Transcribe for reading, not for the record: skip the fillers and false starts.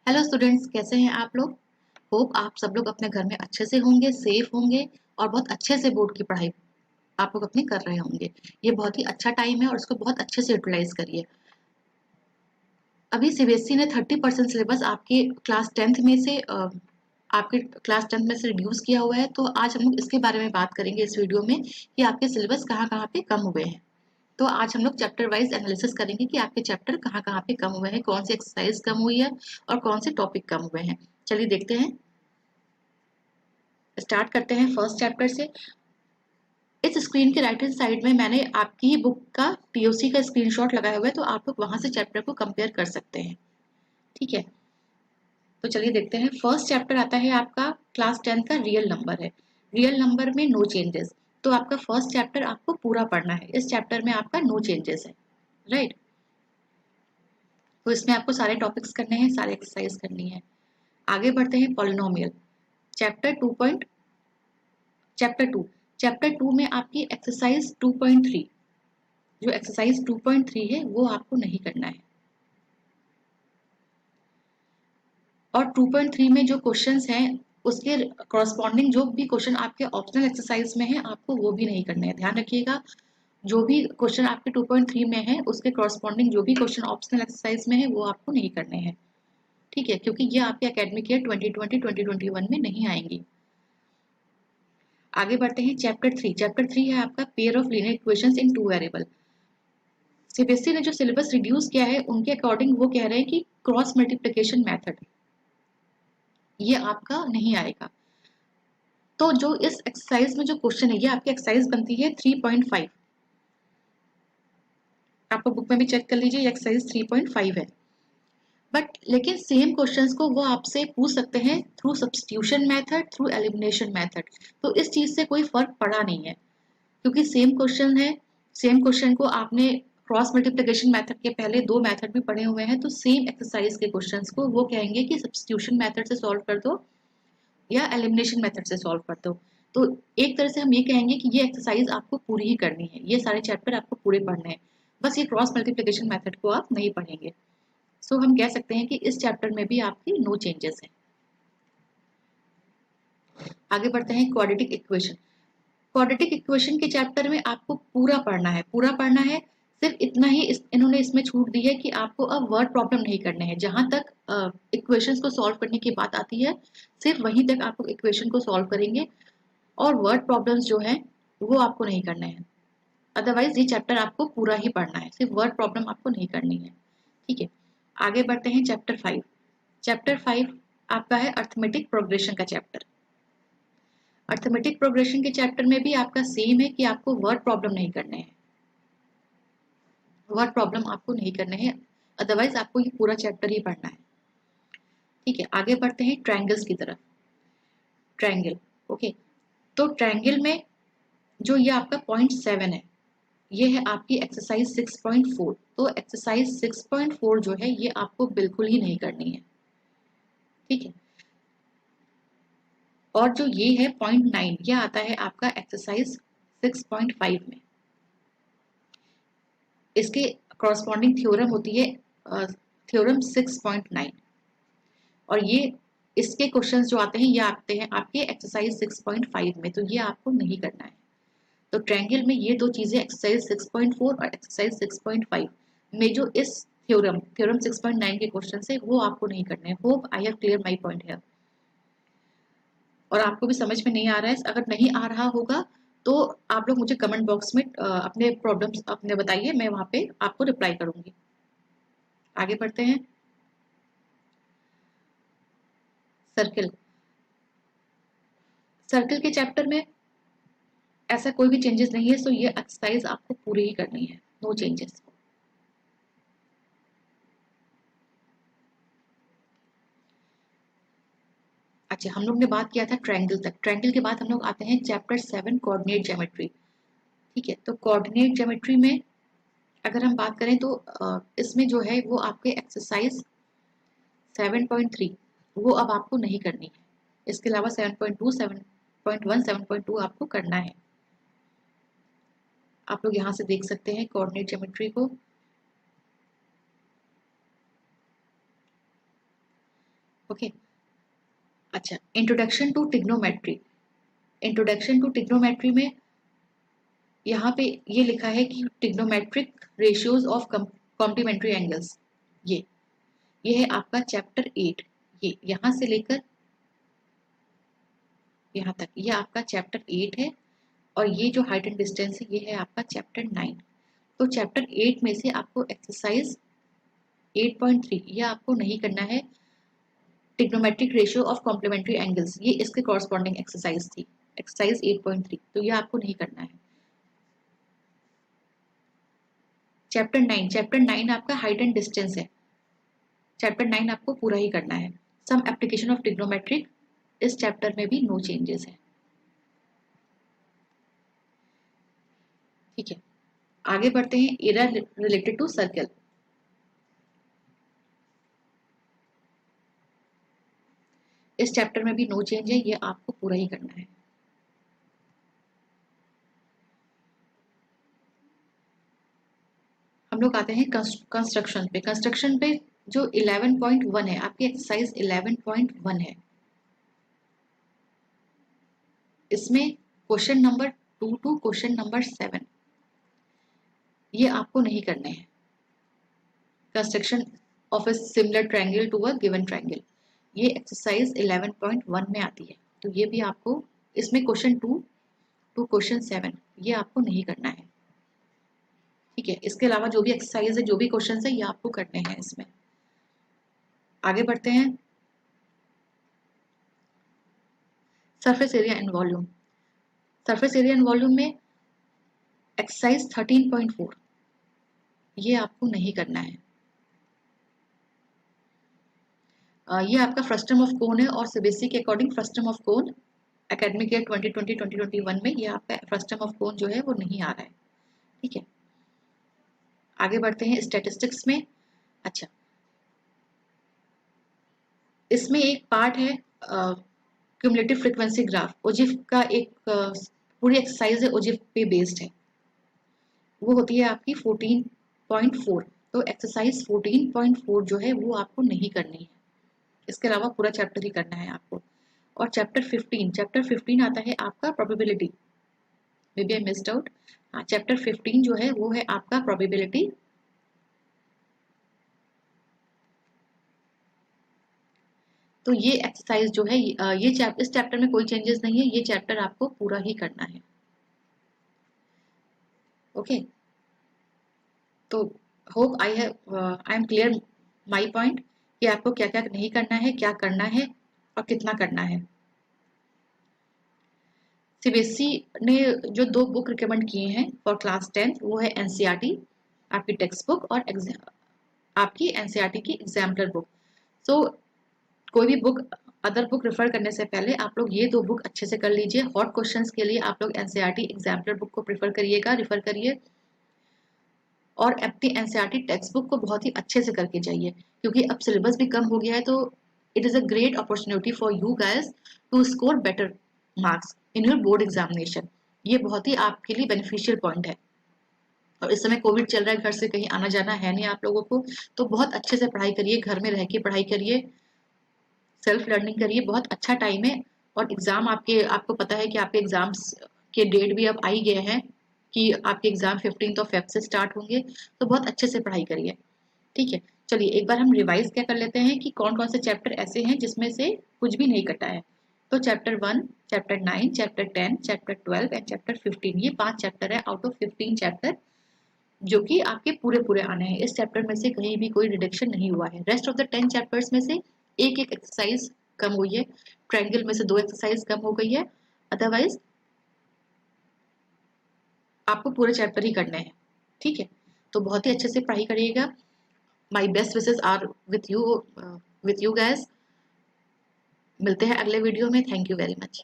Hello students, कैसे हैं आप लोग। होप आप सब लोग अपने घर में अच्छे से होंगे, सेफ होंगे और बहुत अच्छे से बोर्ड की पढ़ाई आप लोग अपनी कर रहे होंगे। ये बहुत ही अच्छा टाइम है और इसको बहुत अच्छे से यूटिलाइज करिए। अभी सीबीएसई ने 30% सिलेबस आपके क्लास 10th में से आपके क्लास 10th में से रिड्यूस किया हुआ है। तो आज हम लोग इसके बारे में बात करेंगे इस वीडियो में कि आपके सिलेबस कहाँ कहाँ पे कम हुए हैं। तो आज हम लोग चैप्टर वाइज एनालिसिस करेंगे कि आपके चैप्टर कहाँ कहाँ पे कम हुए हैं, कौन सी एक्सरसाइज कम हुई है और कौन से टॉपिक कम हुए हैं। चलिए देखते हैं, स्टार्ट करते हैं फर्स्ट चैप्टर से। इस स्क्रीन के राइट हैंड साइड में मैंने आपकी ही बुक का टीओसी का स्क्रीनशॉट लगाया हुआ है, तो आप लोग वहां से चैप्टर को कंपेयर कर सकते हैं। ठीक है, तो चलिए देखते हैं। फर्स्ट चैप्टर आता है आपका क्लास 10 का रियल नंबर है। रियल नंबर में नो चेंजेस। तो आपका फर्स्ट चैप्टर आपको पूरा पढ़ना है। इस चैप्टर में आपका नो चेंजेस है, राइट। तो इसमें आपको सारे टॉपिक्स करने हैं, सारे एक्सरसाइज करनी है। आगे बढ़ते हैं पॉलिनोमियल चैप्टर 2 चैप्टर 2 चैप्टर 2 में आपकी एक्सरसाइज 2.3, जो एक्सरसाइज 2.3 है वो आपको नहीं करना है। और 2.3 में जो क्वेश्चंस हैं उसके कॉरस्पॉन्डिंग जो भी क्वेश्चन आपके ऑप्शनल एक्सरसाइज में है आपको वो भी नहीं करने हैं। ध्यान रखिएगा, जो भी क्वेश्चन आपके 2.3 में है उसके कॉरस्पॉन्डिंग जो भी क्वेश्चन ऑप्शनल एक्सरसाइज में है वो आपको नहीं करने हैं। ठीक है, क्योंकि ये आपके एकेडमिक ईयर 2020-2021 में नहीं आएंगी। आगे बढ़ते हैं चैप्टर 3। चैप्टर 3 है आपका pair of linear equations in two variable. CBSE ने जो सिलेबस रिड्यूस किया है उनके अकॉर्डिंग वो कह रहे हैं कि क्रॉस मल्टीप्लिकेशन मेथड ये आपका नहीं आएगा। तो जो इस एक्सरसाइज में जो क्वेश्चन है ये आपकी एक्सरसाइज बनती है 3.5। आप बुक में भी चेक कर लीजिए, ये एक्सरसाइज 3.5 है। बट लेकिन सेम क्वेश्चंस को वो आपसे पूछ सकते हैं through substitution method, through elimination method. तो इस चीज से कोई फर्क पड़ा नहीं है, क्योंकि सेम क्वेश्चन है। सेम क्वेश्चन को आपने क्रॉस मल्टीप्लिकेशन मेथड के पहले दो मेथड भी पढ़े हुए हैं, तो सेम एक्सरसाइज के क्वेश्चंस को वो कहेंगे कि सब्स्टिट्यूशन मेथड से सॉल्व कर दो या एलिमिनेशन मेथड से सॉल्व कर दो। तो एक तरह से हम ये कहेंगे कि ये एक्सरसाइज आपको पूरी ही करनी है, ये सारे चैप्टर आपको पूरे पढ़ने हैं, बस ये क्रॉस मल्टीप्लिकेशन मेथड को आप नहीं पढ़ेंगे। सो हम कह सकते हैं कि इस चैप्टर में भी आपकी नो चेंजेस है। आगे बढ़ते हैं क्वाड्रेटिक इक्वेशन। क्वाड्रेटिक इक्वेशन के चैप्टर में आपको पूरा पढ़ना है, पूरा पढ़ना है। सिर्फ इतना ही इन्होंने इसमें छूट दी है कि आपको अब वर्ड प्रॉब्लम नहीं करने हैं। जहां तक इक्वेशंस को सॉल्व करने की बात आती है सिर्फ वहीं तक आप इक्वेशन को सॉल्व करेंगे, और वर्ड प्रॉब्लम्स जो है वो आपको नहीं करने हैं। अदरवाइज ये चैप्टर आपको पूरा ही पढ़ना है, सिर्फ वर्ड प्रॉब्लम आपको नहीं करनी है। ठीक है, आगे बढ़ते हैं चैप्टर 5। चैप्टर 5 आपका है अर्थमेटिक प्रोग्रेशन का चैप्टर। अर्थमेटिक प्रोग्रेशन के चैप्टर में भी आपका सेम है कि आपको वर्ड प्रॉब्लम नहीं करने हैं, वर्ड प्रॉब्लम आपको नहीं करने हैं। अदरवाइज आपको ये पूरा चैप्टर ही पढ़ना है। ठीक है, आगे बढ़ते हैं ट्रायंगल्स की तरफ। Triangle, okay. तो ट्रायंगल में जो ये आपका .7 है, ये है आपकी एक्सरसाइज 6.4। तो एक्सरसाइज 6.4 जो है ये आपको बिल्कुल ही नहीं करनी है। ठीक है, और जो ये है .9 ये आता है आपका एक्सरसाइज 6.5 में। इसके कॉरस्पॉन्डिंग थ्योरम होती है थ्योरम 6.9, और ये इसके क्वेश्चंस जो आते हैं ये आते हैं आपके एक्सरसाइज 6.5 में, तो ये आपको नहीं करना है। तो ट्रायंगल में ये दो चीजें एक्सरसाइज 6.4 और एक्सरसाइज 6.5 में जो इस थ्योरम 6.9 के क्वेश्चन है वो आपको नहीं करने हैं। Hope I have clear my point है। और आपको भी समझ में नहीं आ रहा है, अगर नहीं आ रहा होगा तो आप लोग मुझे कमेंट बॉक्स में अपने प्रॉब्लम्स अपने बताइए, मैं वहां पे आपको रिप्लाई करूंगी। आगे बढ़ते हैं सर्किल। सर्किल के चैप्टर में ऐसा कोई भी चेंजेस नहीं है, सो ये एक्सरसाइज आपको पूरी ही करनी है, नो चेंजेस। अच्छा, हम लोग ने बात किया था ट्रायंगल तक। ट्रायंगल के बाद हम लोग आते हैं चैप्टर 7 कोऑर्डिनेट ज्योमेट्री। ठीक है, तो कोऑर्डिनेट ज्योमेट्री में अगर हम बात करें तो इसमें जो है वो आपके एक्सरसाइज 7.3 वो अब आपको नहीं करनी है। इसके अलावा 7.2, 7.1, 7.2 आपको करना है। आप लोग यहाँ से देख सकते हैं कोऑर्डिनेट ज्योमेट्री को। ओके। अच्छा, introduction to trigonometry. Introduction to trigonometry में यहाँ पे ये लिखा है कि trigonometric ratios of complementary angles, ये है आपका चैप्टर 8। ये यहाँ से लेकर यहाँ तक ये आपका चैप्टर 8 है, और ये जो हाइट एंड डिस्टेंस है ये है आपका चैप्टर 9। तो चैप्टर 8 में से आपको एक्सरसाइज 8.3 ये आपको नहीं करना है, trigonometric ratio of complementary angles, ये इसके कॉरस्पॉन्डिंग एक्सरसाइज थी, एक्सरसाइज 8.3, तो ये आपको नहीं करना है। चैप्टर 9 आपका हाइट एंड डिस्टेंस है, चैप्टर 9 आपको पूरा ही करना है। सम एप्लीकेशन ऑफ ट्रिग्नोमेट्रिक, इस चैप्टर में भी नो चेंजेस है। ठीक है, आगे बढ़ते हैं। Area related to circle. इस चैप्टर में भी नो चेंज है, ये आपको पूरा ही करना है। हम लोग आते हैं कंस्ट्रक्शन पे। कंस्ट्रक्शन पे जो 11.1 है आपकी एक्सरसाइज 11.1 है, इसमें question number 2 to question number 7 ये आपको नहीं करने हैं। Construction of a similar triangle to a given triangle, ये एक्सरसाइज 11.1 में आती है, तो ये भी आपको, इसमें क्वेश्चन 2 टू क्वेश्चन 7 ये आपको नहीं करना है। ठीक है, इसके अलावा जो भी एक्सरसाइज है, जो भी क्वेश्चन है, ये आपको करने हैं इसमें। आगे बढ़ते हैं। Surface area and volume. Surface area and volume में एक्सरसाइज 13.4 ये आपको नहीं करना है। ये आपका फ्रस्टम ऑफ कोन है, और सीबीएसई के according frustum of cone academic year 2020-2021 में ये आपका फ्रस्टम ऑफ कोन जो है वो नहीं आ रहा है। ठीक है, आगे बढ़ते हैं स्टैटिस्टिक्स में। अच्छा, इसमें एक पार्ट है क्यूमुलेटिव फ्रीक्वेंसी ग्राफ, ओजिफ का एक पूरी एक्सरसाइज है ओजिफ पे बेस्ड है, वो होती है आपकी 14.4। तो एक्सरसाइज 14.4 जो है वो आपको नहीं करनी है, इसके अलावा पूरा चैप्टर ही करना है आपको। और चैप्टर 15 आता है आपका probability, may be I missed out. हाँ, चैप्टर 15 जो है वो है आपका प्रोबेबिलिटी। तो ये एक्सरसाइज जो है इस चैप्टर में कोई चेंजेस नहीं है, ये चैप्टर आपको पूरा ही करना है। ओके, तो hope I am clear my point कि आपको क्या क्या नहीं करना है, क्या करना है और कितना करना है। सीबीएसई ने जो 2 बुक रिकमेंड किए हैं फॉर क्लास 10 वो है एनसीईआरटी आपकी टेक्स्ट बुक, और आपकी एनसीईआरटी की एग्जाम्पलर बुक। सो कोई भी बुक, अदर बुक रेफर करने से पहले आप लोग ये 2 बुक अच्छे से कर लीजिए। हॉट क्वेश्चंस के लिए आप लोग एनसीईआरटी एग्जाम्पलर बुक को प्रेफर करिए, और अपनी एनसीईआरटी टेक्स्ट बुक को बहुत ही अच्छे से करके जाइए, क्योंकि अब सिलेबस भी कम हो गया है, तो it is a great opportunity for you guys to score better marks in your board examination. ये बहुत ही आपके लिए बेनिफिशियल पॉइंट है। और इस समय कोविड चल रहा है, घर से कहीं आना जाना है नहीं आप लोगों को, तो बहुत अच्छे से पढ़ाई करिए, घर में रह के पढ़ाई करिए, सेल्फ लर्निंग करिए, बहुत अच्छा टाइम है। और एग्जाम आपको पता है कि आपके एग्जाम्स के डेट भी अब आ ही गए हैं, कि आपके एग्जाम 15 फेब से स्टार्ट होंगे, तो बहुत अच्छे से पढ़ाई करिए। ठीक है, चलिए एक बार हम रिवाइज क्या कर लेते हैं कि कौन कौन से चैप्टर ऐसे हैं जिसमें से कुछ भी नहीं कटा है। तो chapter 1, chapter 9, chapter 10, chapter 12 and chapter 15, ये 5 चैप्टर है आउट ऑफ 15 चैप्टर जो कि आपके पूरे पूरे आने हैं। इस चैप्टर में से कहीं भी कोई रिडक्शन नहीं हुआ है। रेस्ट ऑफ द 10 चैप्टर्स में से एक एक एक्सरसाइज कम हुई है, ट्रायंगल में से 2 एक्सरसाइज कम हो गई है, अदरवाइज आपको पूरे चैप्टर ही करने हैं। ठीक है, तो बहुत ही अच्छे से पढ़ाई करिएगा। My best wishes are with you guys. मिलते हैं अगले वीडियो में। Thank you very much.